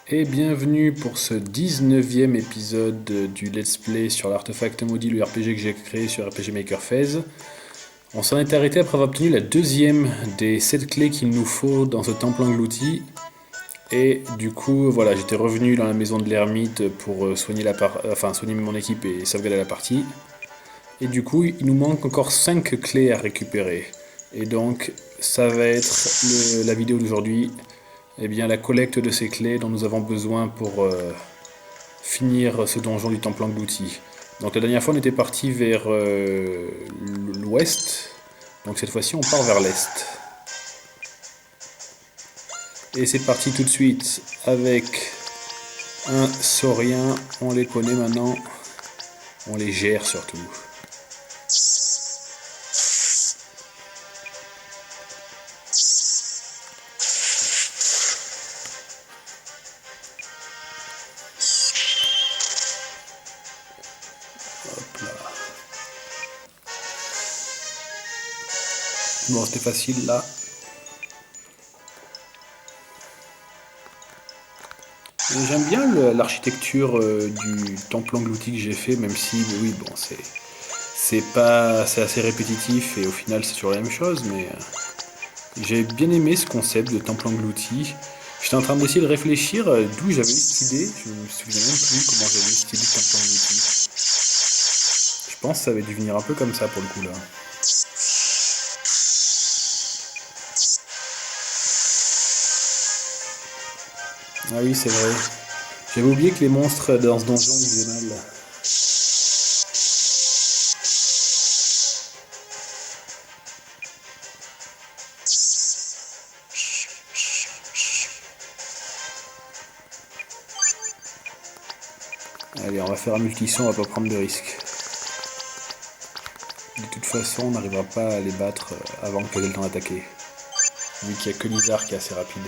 Et bienvenue pour ce 19e épisode du Let's Play sur l'artefact maudit, le RPG que j'ai créé sur RPG Maker Phase. On s'en est arrêté après avoir obtenu la deuxième des 7 clés qu'il nous faut dans ce temple englouti. Et du coup, voilà, j'étais revenu dans la maison de l'ermite pour soigner mon équipe et sauvegarder la partie. Et du coup, il nous manque encore 5 clés à récupérer. Et donc, ça va être la vidéo d'aujourd'hui. Eh bien, la collecte de ces clés dont nous avons besoin pour finir ce donjon du temple englouti. Donc la dernière fois on était parti vers l'ouest, donc cette fois-ci on part vers l'est. Et c'est parti tout de suite avec un saurien, on les connaît maintenant, on les gère surtout. Hop là. Bon, c'était facile là. J'aime bien l'architecture du temple englouti que j'ai fait, même si oui bon c'est assez répétitif et au final c'est toujours la même chose, mais j'ai bien aimé ce concept de temple englouti. J'étais en train d'essayer de réfléchir d'où j'avais eu cette idée. Je me souviens même plus comment j'avais eu cette idée de temple englouti. Je pense que ça avait dû venir un peu comme ça pour le coup là. Ah oui, c'est vrai. J'avais oublié que les monstres dans ce donjon ils faisaient mal. Allez, on va faire un multisson, on va pas prendre de risques. De toute façon, on n'arrivera pas à les battre avant qu'elles aient le temps d'attaquer. Vu qu'il n'y a que Lizard qui est assez rapide.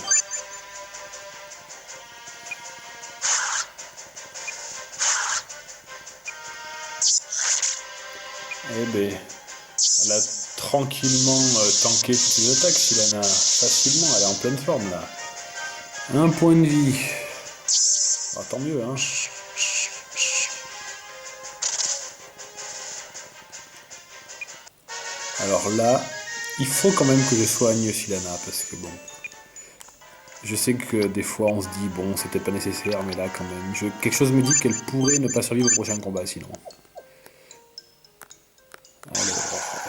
Eh ben, elle a tranquillement tanké toutes ses attaques, Sylana. Facilement, elle est en pleine forme là. Un point de vie. Ah, tant mieux, hein. Alors là, il faut quand même que je soigne Sylana, parce que bon... Je sais que des fois on se dit, bon, c'était pas nécessaire, mais là quand même... quelque chose me dit qu'elle pourrait ne pas survivre au prochain combat, sinon. Alors...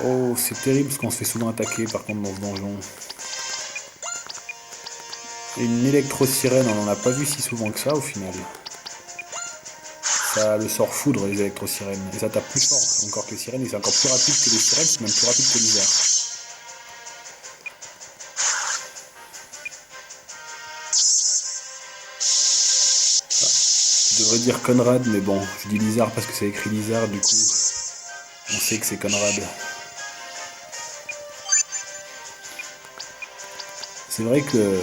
Oh, c'est terrible parce qu'on se fait souvent attaquer, par contre, dans ce donjon. Et une électro-sirène, on en a pas vu si souvent que ça, au final. Ça a le sort foudre, les électro-sirènes. Et ça tape plus fort encore que les sirènes, et c'est encore plus rapide que les sirènes, c'est même plus rapide que l'hiver. Je devrais dire Conrad, mais bon, je dis Lizard parce que c'est écrit Lizard, du coup, on sait que c'est Conrad. C'est vrai que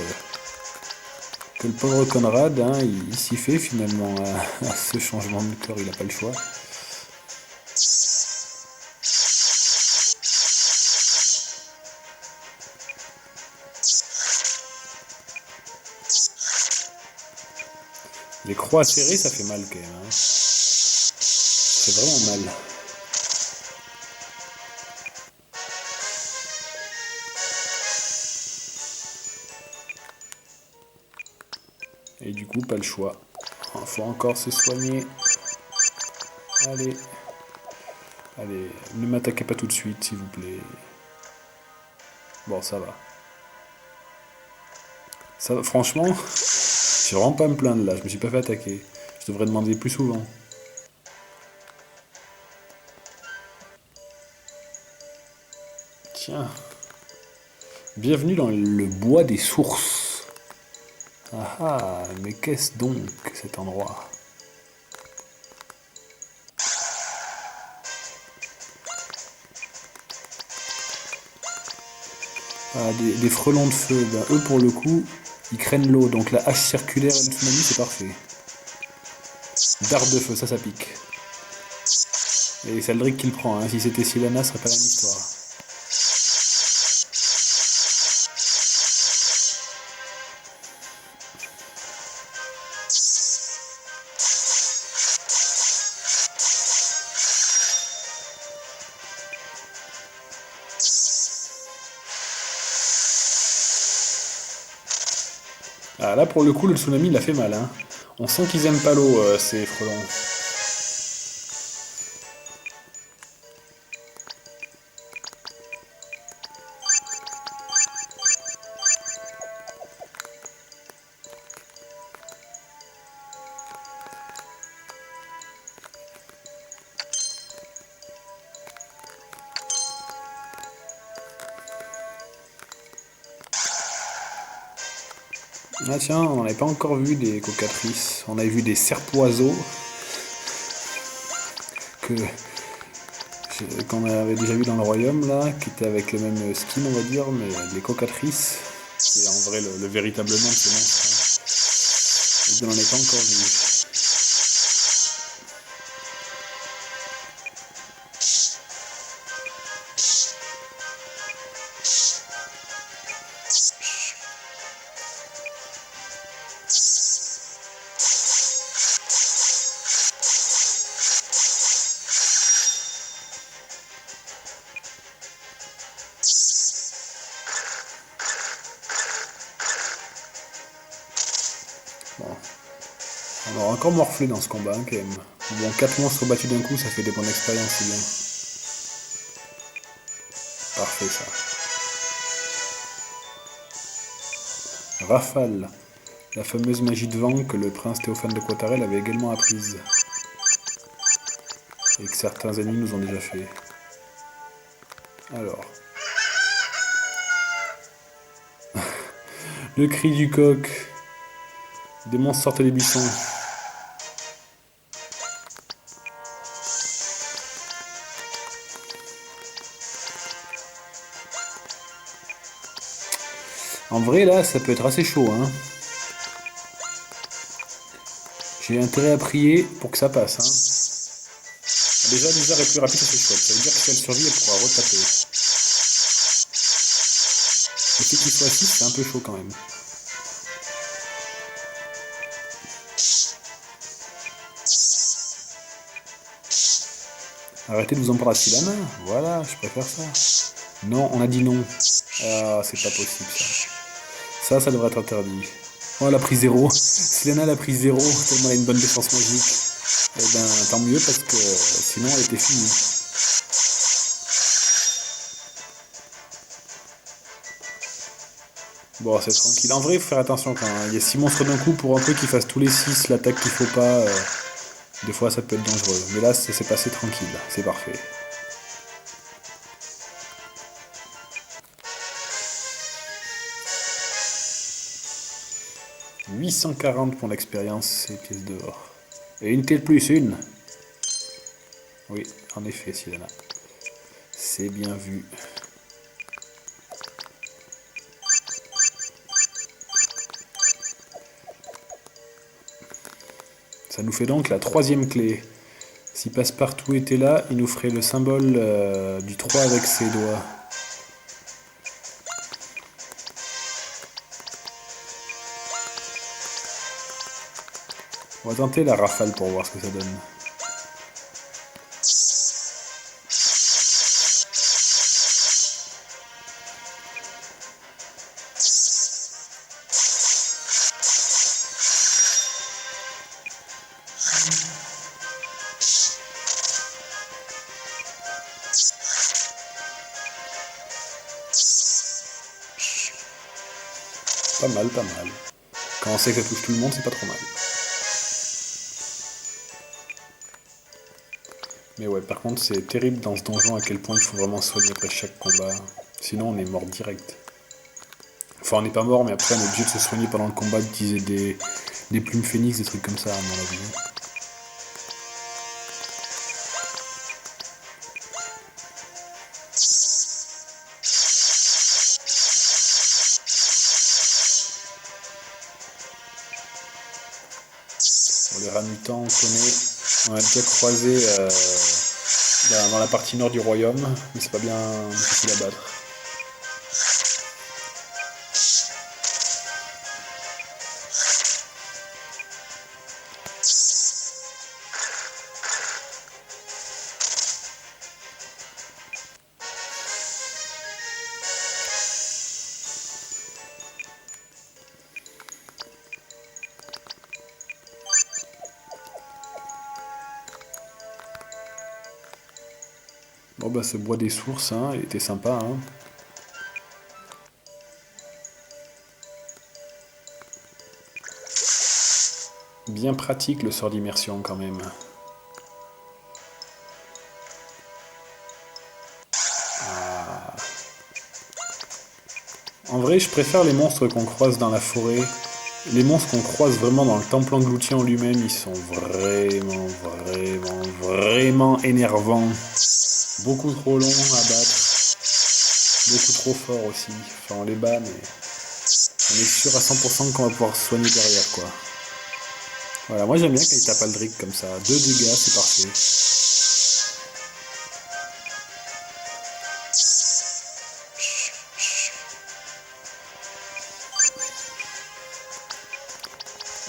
le pauvre Conrad, hein, il s'y fait finalement à ce changement de cœur, il n'a pas le choix. Les croix serrées, ça fait mal quand même. Hein. C'est vraiment mal. Et du coup, pas le choix. Il faut encore se soigner. Allez. Allez, ne m'attaquez pas tout de suite, s'il vous plaît. Bon, ça va. Ça va, franchement, j'ai vraiment pas à me plaindre là. Je me suis pas fait attaquer. Je devrais demander plus souvent. Tiens. Bienvenue dans le bois des sources. Ah ah, mais qu'est-ce donc cet endroit? Ah, des frelons de feu, ben, eux pour le coup, ils craignent l'eau, donc la hache circulaire et le tsunami c'est parfait. Dard de feu, ça pique. Et c'est Aldric qui le prend, hein. Si c'était Sylvanas, ce serait pas la même histoire. Ah, là, pour le coup, le tsunami, il a fait mal. Hein. On sent qu'ils aiment pas l'eau, ces frelons. Ah tiens, on n'avait pas encore vu des cocatrices. On avait vu des serpoiseaux que qu'on avait déjà vu dans le royaume là, qui étaient avec le même skin on va dire, mais les cocatrices, c'est en vrai le véritable nom de ces monstres. Hein. Et on n'en a pas encore vu. Bon. On aura encore morflé dans ce combat hein, quand même. Bon, 4 monstres battus d'un coup, ça fait des bonnes expériences, c'est bien. Parfait ça. Rafale, la fameuse magie de vent que le prince Théophane de Quattarel avait également apprise. Et que certains ennemis nous ont déjà fait. Alors. Le cri du coq. Des monstres sortent des buissons. En vrai, là, ça peut être assez chaud. Hein. J'ai intérêt à prier pour que ça passe. Hein. Déjà, l'usure est plus rapide, c'est chouette. Ça veut dire que si elle survit, elle pourra retaper. Le fait qu'il soit 6, c'est un peu chaud quand même. Arrêtez de vous embrasser la main. Voilà, je préfère ça. Non, on a dit non. Ah, c'est pas possible ça. Ça devrait être interdit. Oh, elle a pris 0. Sylana, elle a pris 0, tellement elle a une bonne défense magique. Eh ben, tant mieux, parce que sinon, elle était finie. Bon, c'est tranquille. En vrai, il faut faire attention quand même. Il y a 6 monstres d'un coup pour un peu qu'ils fassent tous les 6 l'attaque qu'il faut pas. Des fois, ça peut être dangereux. Mais là, c'est passé tranquille. C'est parfait. 840 pour l'expérience et pièces d'or. Et une telle plus, une. Oui, en effet, Sylana. C'est bien vu. Ça nous fait donc la 3e clé. Si Passepartout était là, il nous ferait le symbole du 3 avec ses doigts. On va tenter la rafale pour voir ce que ça donne. Pas mal, pas mal. Quand on sait que ça touche tout le monde, c'est pas trop mal. Mais ouais, par contre, c'est terrible dans ce donjon à quel point il faut vraiment soigner après chaque combat. Sinon, on est mort direct. Enfin, on n'est pas mort, mais après, on est obligé de se soigner pendant le combat, d'utiliser des plumes phénix, des trucs comme ça, à mon avis. Bon, les rats mutants, on connaît. On a déjà croisé dans la partie nord du royaume, mais c'est pas bien difficile à battre. Bon bah ce bois des sources, hein, il était sympa. Hein. Bien pratique le sort d'immersion quand même. Ah. En vrai, je préfère les monstres qu'on croise dans la forêt. Les monstres qu'on croise vraiment dans le temple englouti en lui-même, ils sont vraiment énervants. Beaucoup trop longs à battre. Beaucoup trop forts aussi. Enfin, on les bat, mais on est sûr à 100% qu'on va pouvoir se soigner derrière, quoi. Voilà, moi j'aime bien quand il tape Aldric comme ça. 2 dégâts, c'est parfait.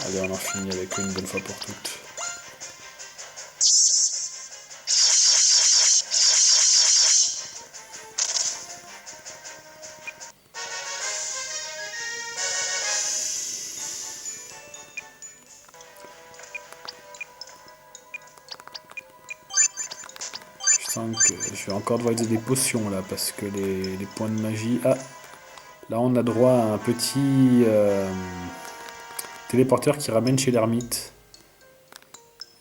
Allez, on en finit avec une bonne fois pour toutes. Je sens que je vais encore devoir utiliser des potions là, parce que les points de magie... Ah, là on a droit à un petit téléporteur qui ramène chez l'ermite.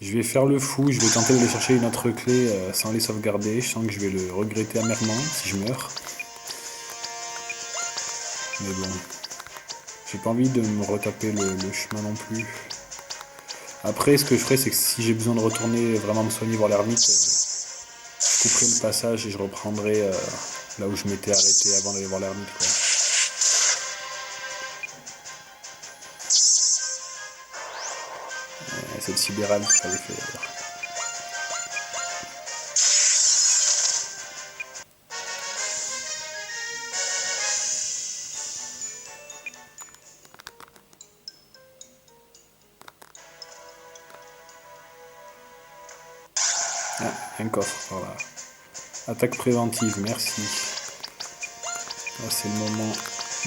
Je vais faire le fou, je vais tenter d'aller chercher une autre clé sans les sauvegarder. Je sens que je vais le regretter amèrement si je meurs. Mais bon, j'ai pas envie de me retaper le chemin non plus. Après, ce que je ferai, c'est que si j'ai besoin de retourner vraiment me soigner voir l'ermite, je couperai le passage et je reprendrai là où je m'étais arrêté avant d'aller voir l'ermite, quoi. C'est le sidéral qu'il fallait faire. Ah, un coffre, voilà. Attaque préventive, merci. Là, c'est le moment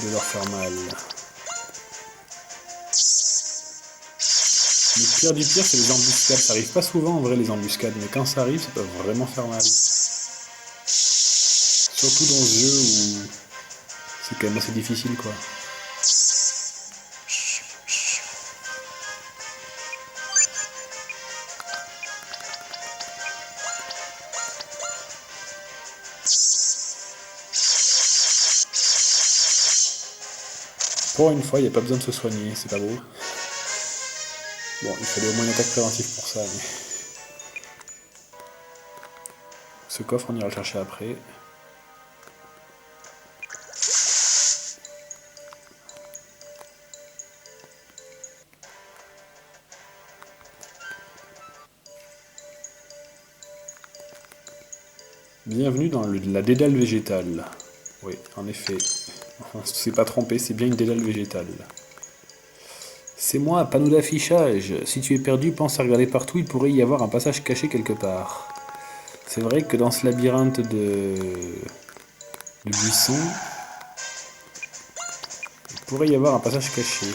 de leur faire mal. Le pire du pire, c'est les embuscades. Ça arrive pas souvent en vrai les embuscades, mais quand ça arrive, ça peut vraiment faire mal. Surtout dans ce jeu où c'est quand même assez difficile, quoi. Pour une fois, il n'y a pas besoin de se soigner, c'est pas beau. Bon, il fallait au moins une attaque préventive pour ça, mais... Ce coffre, on ira le chercher après. Bienvenue dans la dédale végétale. Oui, en effet. On ne s'est pas trompé, c'est bien une dédale végétale. C'est moi, panneau d'affichage. Si tu es perdu, pense à regarder partout, il pourrait y avoir un passage caché quelque part. C'est vrai que dans ce labyrinthe de buissons, il pourrait y avoir un passage caché.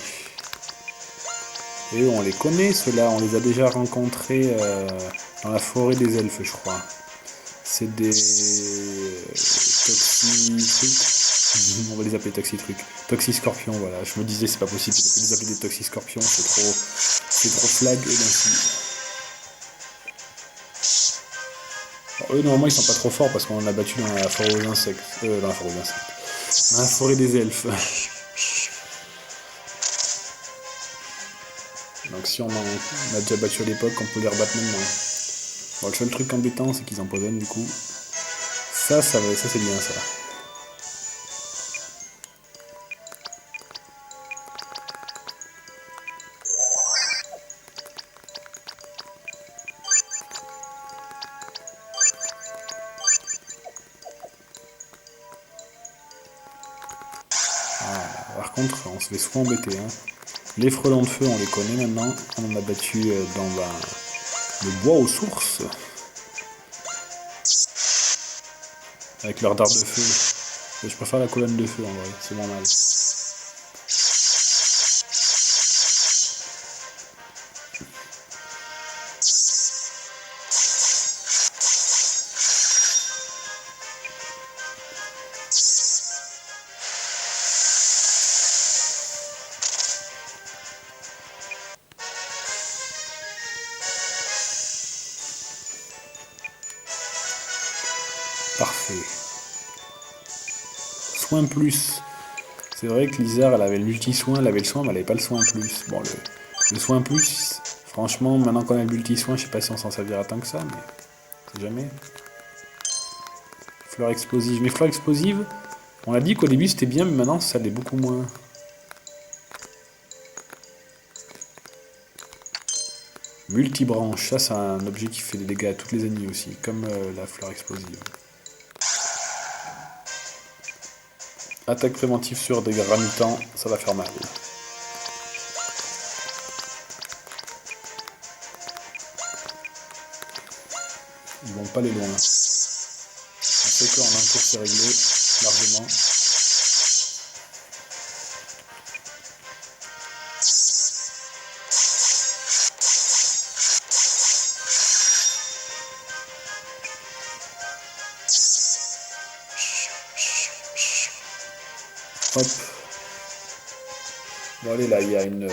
Et on les connaît, ceux-là, on les a déjà rencontrés dans la forêt des elfes, je crois. C'est des toxi-trucs. On va les appeler toxi-trucs. Toxi-scorpions, voilà. Je me disais, c'est pas possible, je peux les appeler des toxi-scorpions, c'est trop flag eux d'un coup. Alors, eux, normalement, ils sont pas trop forts parce qu'on en a battu dans la forêt aux insectes. Dans la forêt aux insectes. Dans la forêt des elfes. Donc si on a déjà battu à l'époque, on peut les rebattre maintenant. Bon, le seul truc embêtant, c'est qu'ils empoisonnent du coup. Ça c'est bien ça. Ah, par contre, on se fait souvent embêter. Hein. Les frelons de feu, on les connaît maintenant. On en a battu dans le bois aux sources. Avec leur dard de feu. Je préfère la colonne de feu en vrai, c'est moins mal. Soin plus. C'est vrai que Lizard, elle avait le multi-soin, elle avait le soin, mais elle avait pas le soin plus. Bon, le soin plus, franchement, maintenant qu'on a le multi-soin, je sais pas si on s'en servira tant que ça, mais c'est jamais. Fleur explosive. Mais fleur explosive, on a dit qu'au début c'était bien, mais maintenant ça l'est beaucoup moins. Multibranche, ça c'est un objet qui fait des dégâts à toutes les ennemis aussi, comme la fleur explosive. Attaque préventive sur des granitants, ça va faire mal. Ils vont pas aller loin. On sait qu'en un tour c'est réglé, largement. Hop. Bon allez là, il y a une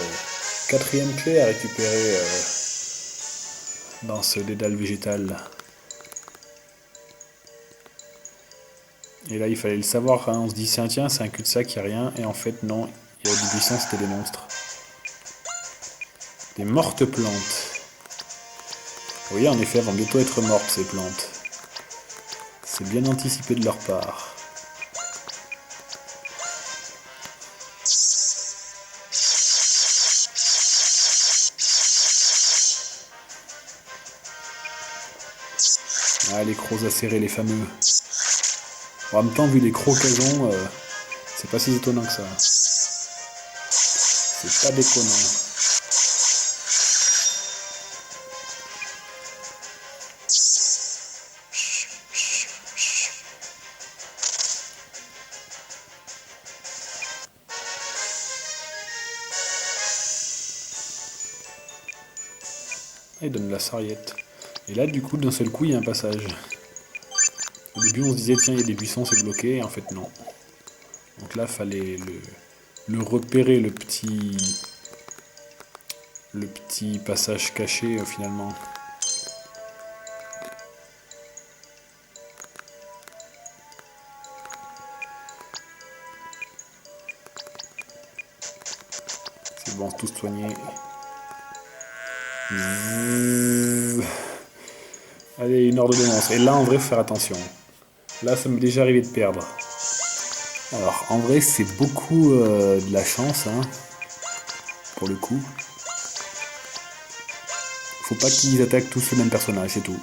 quatrième clé à récupérer dans ce dédale végétal. Et là il fallait le savoir, hein. On se dit tiens c'est un cul-de-sac, il n'y a rien. Et en fait non, il y avait du buisson, c'était des monstres. Des mortes plantes. Oui en effet, elles vont bientôt être mortes ces plantes. C'est bien anticipé de leur part. Ah, les crocs acérés, les fameux. En même temps, vu les crocs qu'elles ont, c'est pas si étonnant que ça. C'est pas déconnant. Ah, il donne la sarriette. Et là, du coup, d'un seul coup, il y a un passage. Au début, on se disait, tiens, il y a des buissons, c'est bloqué. Et en fait, non. Donc là, fallait le repérer, le petit passage caché, finalement. C'est bon, tous soignés. Allez, une horde de monstres. Et là, en vrai, faut faire attention. Là, ça m'est déjà arrivé de perdre. Alors, en vrai, c'est beaucoup de la chance, hein, pour le coup. Faut pas qu'ils attaquent tous le même personnage, c'est tout.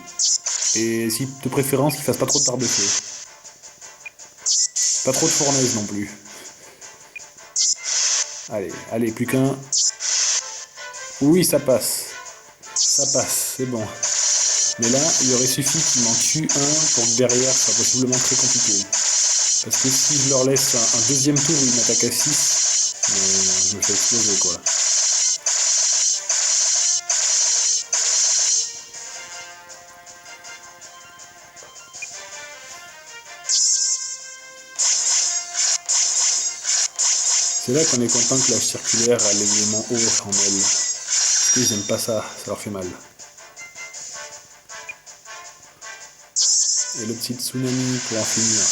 Et si de préférence, qu'ils fassent pas trop de barre de feu. Pas trop de fournaise non plus. Allez, plus qu'un. Oui, ça passe. Ça passe, c'est bon. Mais là, il aurait suffi qu'il m'en tue un pour que derrière, ça soit possiblement très compliqué. Parce que si je leur laisse un deuxième tour où ils m'attaquent à 6, je me fais exploser, quoi. C'est là qu'on est content que la circulaire a l'élément haut en elle. Parce qu'ils aiment pas ça, ça leur fait mal. Et le petit tsunami pour en finir.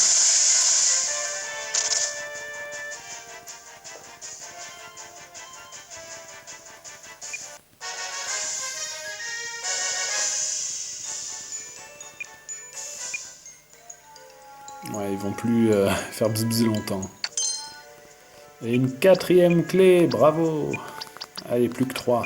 Ouais, ils vont plus faire bzz longtemps. Et une quatrième clé, bravo! Allez, plus que 3.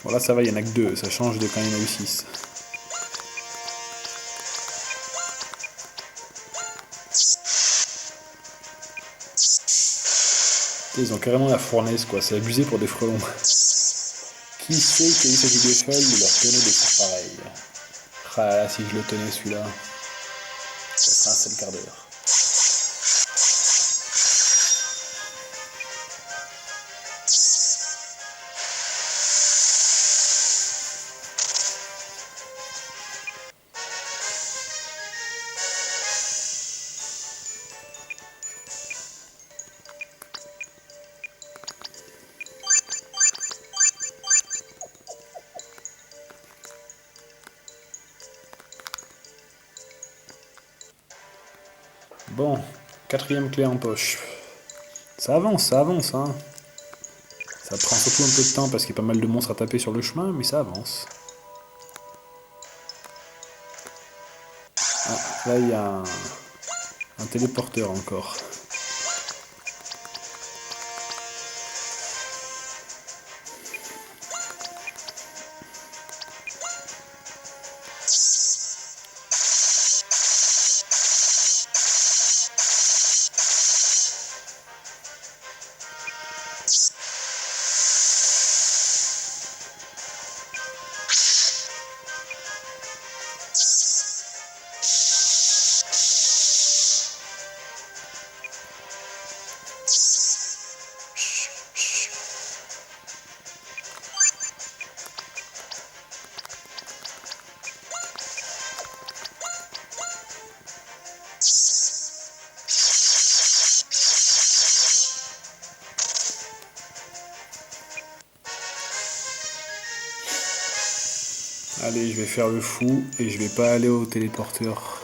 Bon là ça va, il y en a que 2, ça change de quand il y en a eu 6. Ils ont carrément la fournaise quoi, c'est abusé pour des frelons. Qui sait qu'il y a eu cette idée folle de leur tenir des trucs pareils? Ah là, si je le tenais celui-là, ça serait un seul quart d'heure. Bon, quatrième clé en poche. Ça avance, hein. Ça prend surtout un peu de temps parce qu'il y a pas mal de monstres à taper sur le chemin, mais ça avance. Ah, là il y a un téléporteur encore. Allez, je vais faire le fou et je vais pas aller au téléporteur.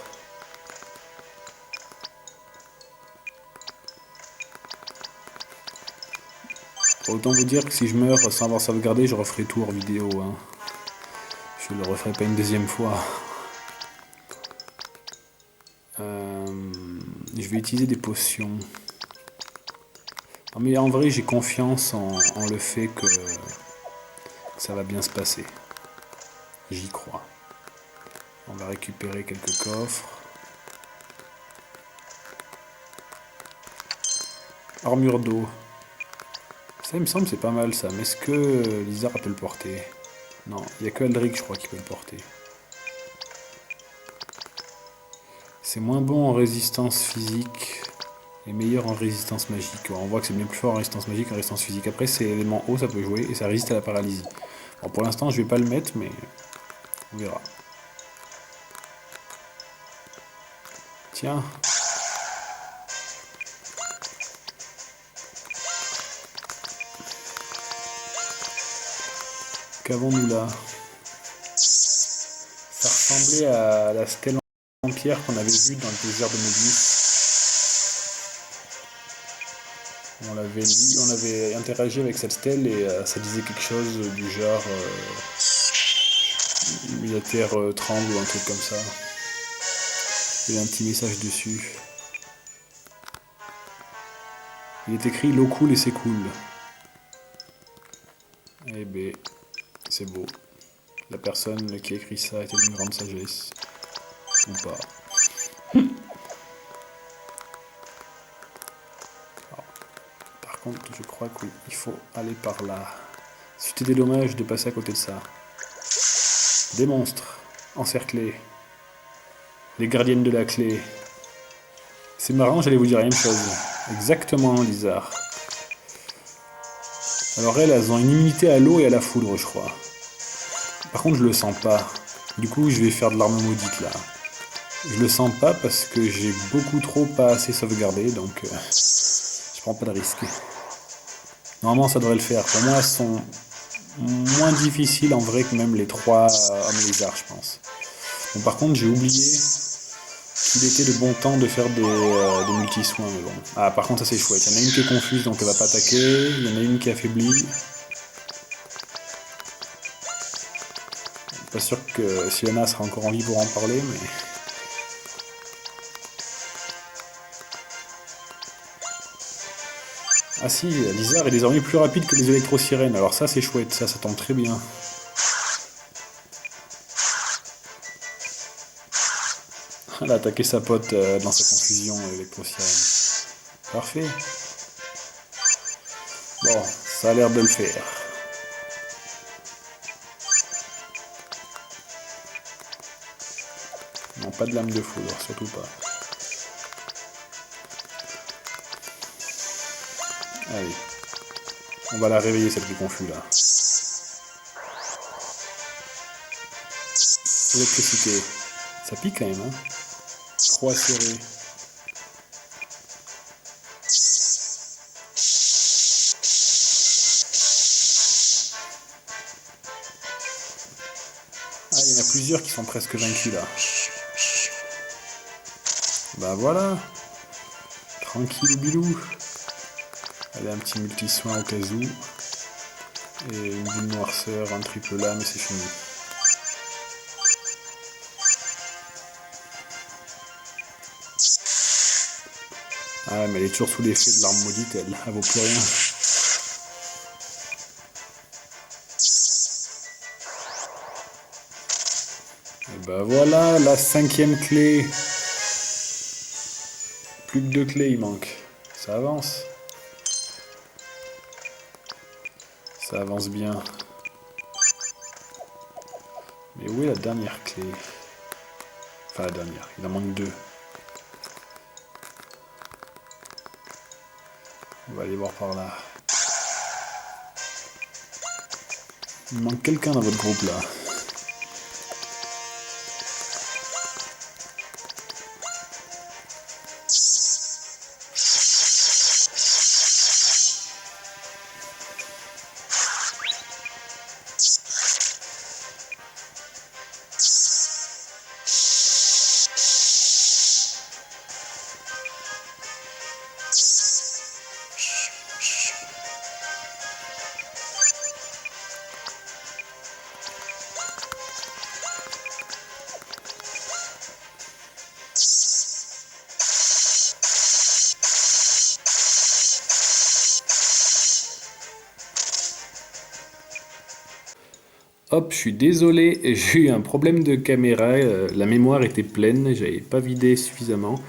Autant vous dire que si je meurs sans avoir sauvegardé, je referai tout hors vidéo. Hein. Je le referai pas une deuxième fois. Je vais utiliser des potions. Non, mais en vrai, j'ai confiance en le fait que ça va bien se passer. J'y crois. On va récupérer quelques coffres. Armure d'eau. Ça, il me semble, c'est pas mal ça. Mais est-ce que Lizard peut le porter? Non, il n'y a que Aldric, je crois, qui peut le porter. C'est moins bon en résistance physique et meilleur en résistance magique. On voit que c'est bien plus fort en résistance magique qu'en résistance physique. Après, c'est élément eau, ça peut jouer et ça résiste à la paralysie. Bon, pour l'instant, je vais pas le mettre, mais on verra. Tiens. Qu'avons-nous là? Ça ressemblait à la stèle en pierre qu'on avait vue dans le désert de Mobius. On avait interagi avec cette stèle et ça disait quelque chose du genre la terre tremble ou un truc comme ça. Il y a un petit message dessus. Il est écrit l'eau coule et s'écoule. Eh ben, c'est beau. La personne qui a écrit ça était d'une grande sagesse. Ou pas. Alors, par contre, je crois qu'il faut aller par là. C'était des dommages de passer à côté de ça. Des monstres encerclés. Les gardiennes de la clé. C'est marrant, j'allais vous dire la même chose. Exactement, Lizard. Alors elles ont une immunité à l'eau et à la foudre, je crois. Par contre, je le sens pas. Du coup, je vais faire de l'arme maudite, là. Je le sens pas parce que j'ai beaucoup trop pas assez sauvegardé, donc je prends pas de risque. Normalement, ça devrait le faire. Pour moi, elles sont moins difficiles en vrai que même les 3 hommes lézards, je pense. Bon, par contre, j'ai oublié qu'il était de bon temps de faire des multi-soins, mais bon. Ah, par contre, ça c'est chouette. Il y en a une qui est confuse, donc elle va pas attaquer. Il y en a une qui est affaiblie. Pas sûr que Sylana sera encore en vie pour en parler, mais... Ah si, Lizard est désormais plus rapide que les électro-sirènes. Alors ça c'est chouette, ça tombe très bien. Elle a attaqué sa pote dans sa confusion, électro-sirène. Parfait. Bon, ça a l'air de le faire. Non, pas de lame de foudre, surtout pas. Allez. On va la réveiller, celle qui est confuse, là. Électricité. Ça pique quand même, hein. Croix serrée. Ah, il y en a plusieurs qui sont presque vaincus, là. Bah voilà. Tranquille bilou. Allez, un petit multi-soin au cas où. Et une boule noirceur, un triple lame et c'est fini. Ah mais elle est toujours sous l'effet de l'arme maudite, elle vaut plus rien. Et bah voilà, la 5e clé. Plus que 2 clés il manque. Ça avance. Ça avance bien. Mais où est la dernière clé? Enfin la dernière, il en manque 2. On va aller voir par là. Il manque quelqu'un dans votre groupe là. Hop, je suis désolé, j'ai eu un problème de caméra, la mémoire était pleine, j'avais pas vidé suffisamment.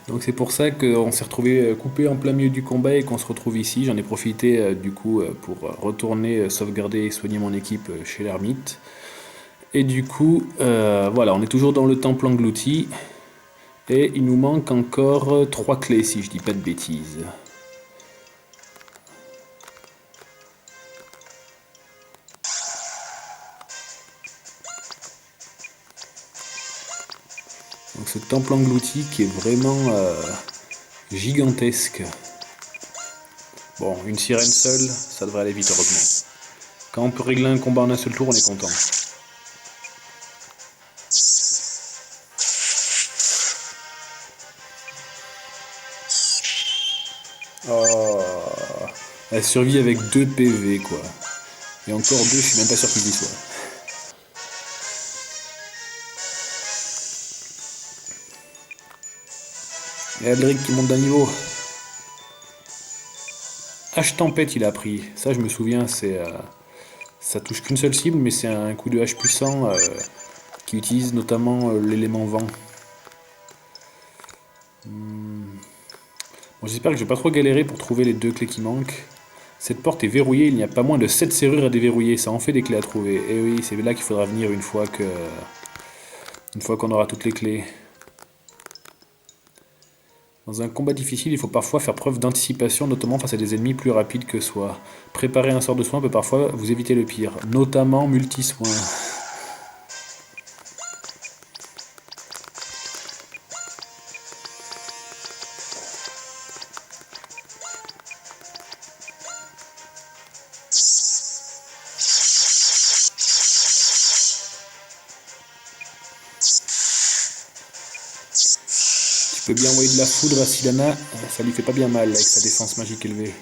Donc c'est pour ça qu'on s'est retrouvé coupé en plein milieu du combat et qu'on se retrouve ici. J'en ai profité du coup pour retourner sauvegarder et soigner mon équipe chez l'ermite. Et du coup, voilà, on est toujours dans le temple englouti. Et il nous manque encore 3 clés si je dis pas de bêtises. Donc ce temple englouti qui est vraiment gigantesque. Bon, une sirène seule, ça devrait aller vite heureusement. Quand on peut régler un combat en un seul tour, on est content. Oh, elle survit avec 2 PV quoi. Et encore 2, je suis même pas sûr qu'il y soit. Et Aldric qui monte d'un niveau. H tempête il a pris. Ça je me souviens, c'est ça touche qu'une seule cible, mais c'est un coup de H puissant qui utilise notamment l'élément vent. Bon, j'espère que je vais pas trop galérer pour trouver les 2 clés qui manquent. Cette porte est verrouillée, il n'y a pas moins de 7 serrures à déverrouiller, ça en fait des clés à trouver. Et oui, c'est là qu'il faudra venir une fois qu'on aura toutes les clés. Dans un combat difficile, il faut parfois faire preuve d'anticipation, notamment face à des ennemis plus rapides que soi. Préparer un sort de soin peut parfois vous éviter le pire, notamment multi-soin. Tu peux bien envoyer de la foudre à Sylana, ça lui fait pas bien mal avec sa défense magique élevée.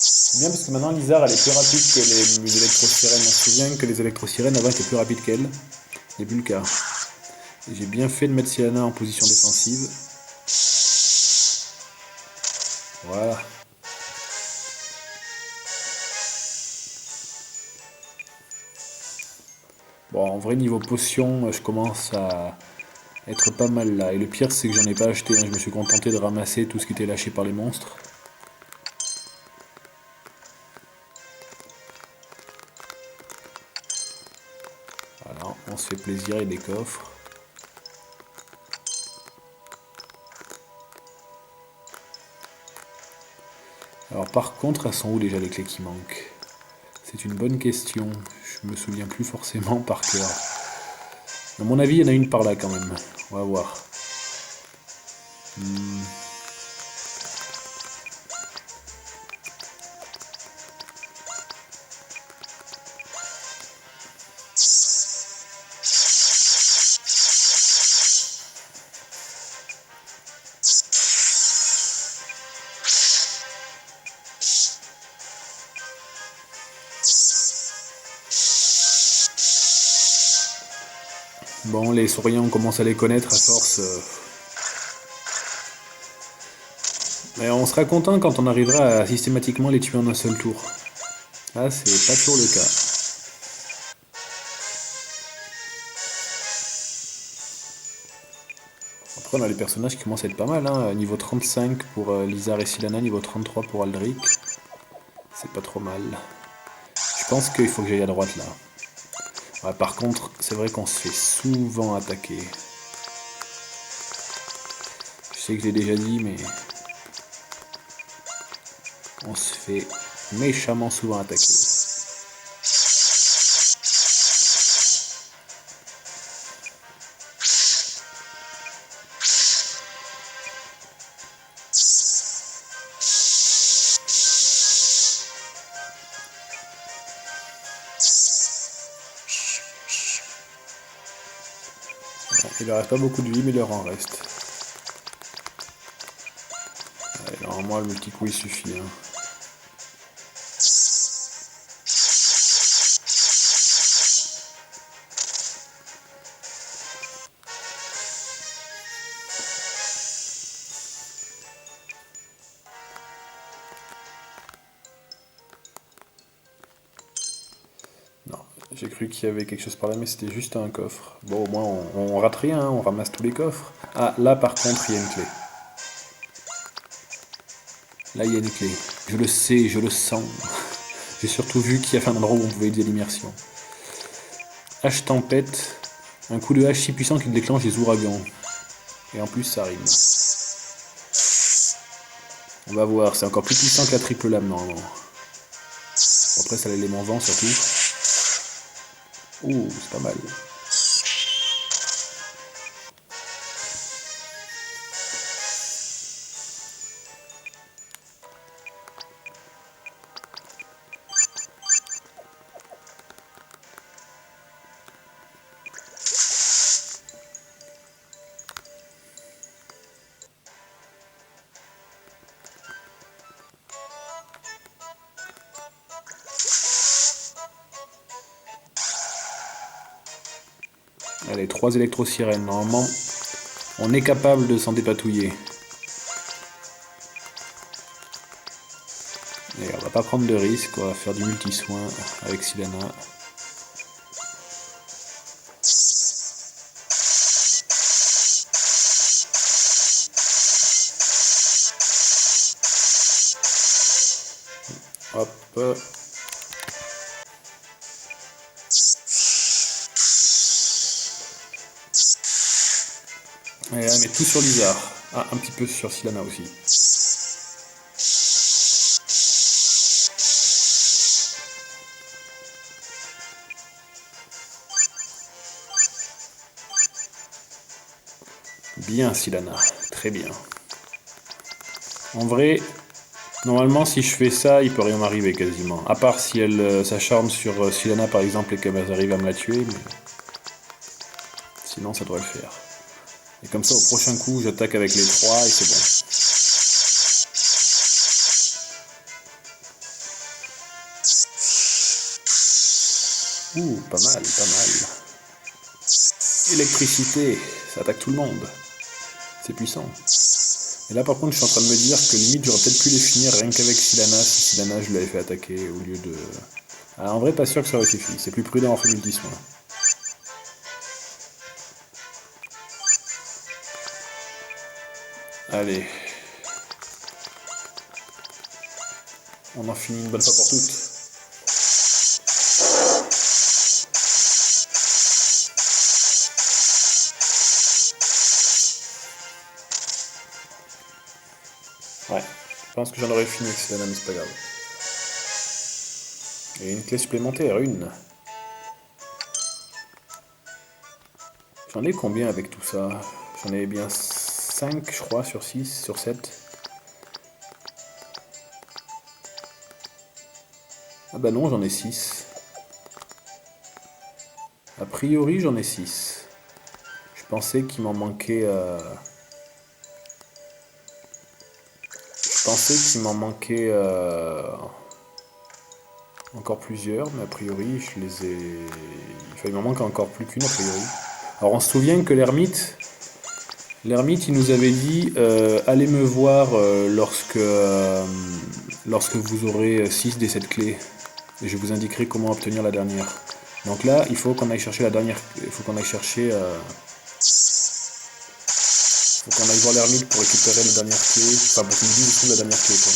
C'est bien parce que maintenant Lizard elle est plus rapide que les électro-sirènes. On se souvient que les électro-sirènes avant étaient plus rapides qu'elle. Ce n'est plus le cas. Et j'ai bien fait de mettre Sylana en position défensive. Voilà. Bon, en vrai niveau potion, je commence à être pas mal là. Et le pire c'est que j'en ai pas acheté, hein. Je me suis contenté de ramasser tout ce qui était lâché par les monstres. Voilà, on se fait plaisir et des coffres. Alors par contre, elles sont où déjà les clés qui manquent? C'est une bonne question. Je me souviens plus forcément par cœur. À mon avis, il y en a une par là quand même. On va voir. Bon, les souriants, on commence à les connaître à force. Mais on sera content quand on arrivera à systématiquement les tuer en un seul tour. Là, c'est pas toujours le cas. Après, on a les personnages qui commencent à être pas mal. Hein. Niveau 35 pour Lizar et Sylana, niveau 33 pour Aldric. C'est pas trop mal. Je pense qu'il faut que j'aille à droite là. Ouais, par contre, c'est vrai qu'on se fait souvent attaquer. Je sais que je l'ai déjà dit, mais on se fait méchamment souvent attaquer. Il leur reste pas beaucoup de vie, mais il leur en reste. Allez, normalement, le multi-coup, il suffit. Hein. Non, j'ai cru qu'il y avait quelque chose par là, mais c'était juste un coffre. Bon, au moins, on rate rien, hein, on ramasse tous les coffres. Ah, là, par contre, il y a une clé. Là, il y a une clé. Je le sais, je le sens. J'ai surtout vu qu'il y avait un endroit où on pouvait utiliser l'immersion. Hache tempête. Un coup de hache si puissant qu'il déclenche des ouragans. Et en plus, ça rime. On va voir, c'est encore plus puissant que la triple lame, normalement. Après, c'est l'élément vent, surtout. Ouh, c'est pas mal. Allez, 3 électro-sirènes. Normalement, on est capable de s'en dépatouiller. Et on va pas prendre de risques, on va faire du multi-soin avec Sylana. Hop. Et là, on met tout sur Lizard. Ah, un petit peu sur Sylana aussi. Bien, Sylana. Très bien. En vrai, normalement, si je fais ça, il peut rien m'arriver quasiment. À part si elle s'acharne sur Sylana, par exemple, et qu'elle arrive à me la tuer. Mais... sinon, ça devrait le faire. Et comme ça, au prochain coup, j'attaque avec les 3 et c'est bon. Ouh, pas mal, pas mal. Électricité, ça attaque tout le monde. C'est puissant. Et là, par contre, je suis en train de me dire que limite, j'aurais peut-être pu les finir rien qu'avec Sylana, si Sylana, je l'avais fait attaquer au lieu de... Ah, en vrai, pas sûr que ça aurait suffi. C'est plus prudent en fait multi-soin. Allez. On en finit une bonne fois pour toutes. Ouais, je pense que j'en aurais fini avec Sylana, mais c'est pas grave. Et une clé supplémentaire, une. J'en ai combien avec tout ça? J'en ai bien 5 je crois sur 6, sur 7. Ah bah non, j'en ai 6. A priori, j'en ai 6. Je pensais qu'il m'en manquait... Je pensais qu'il m'en manquait encore plusieurs, mais a priori, je les ai... Enfin, il m'en manque encore plus qu'une, a priori. Alors, on se souvient que l'ermite, il nous avait dit allez me voir lorsque vous aurez 6 des 7 clés. Et je vous indiquerai comment obtenir la dernière. Donc là, il faut qu'on aille chercher la dernière. Il faut qu'on aille chercher. Faut qu'on aille voir l'ermite pour récupérer la dernière clé. Enfin, pour qu'il nous dise où se trouve la dernière clé, quoi.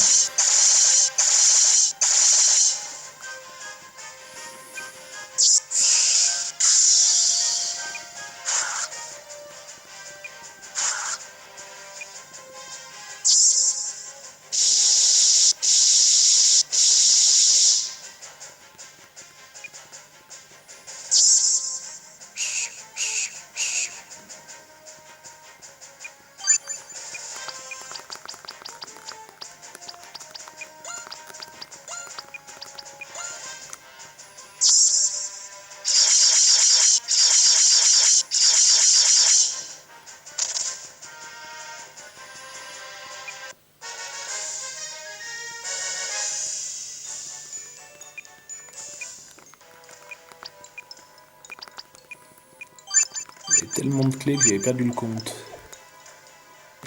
Il y avait tellement de clés que j'avais perdu le compte.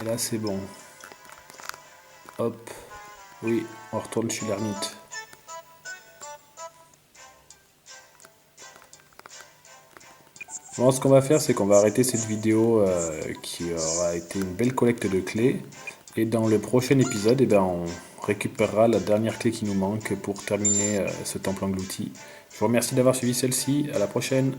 Et là, c'est bon. Hop. Oui, on retourne chez l'ermite. Bon, ce qu'on va faire, c'est qu'on va arrêter cette vidéo qui aura été une belle collecte de clés. Et dans le prochain épisode, eh ben, on récupérera la dernière clé qui nous manque pour terminer ce temple englouti. Je vous remercie d'avoir suivi celle-ci. À la prochaine.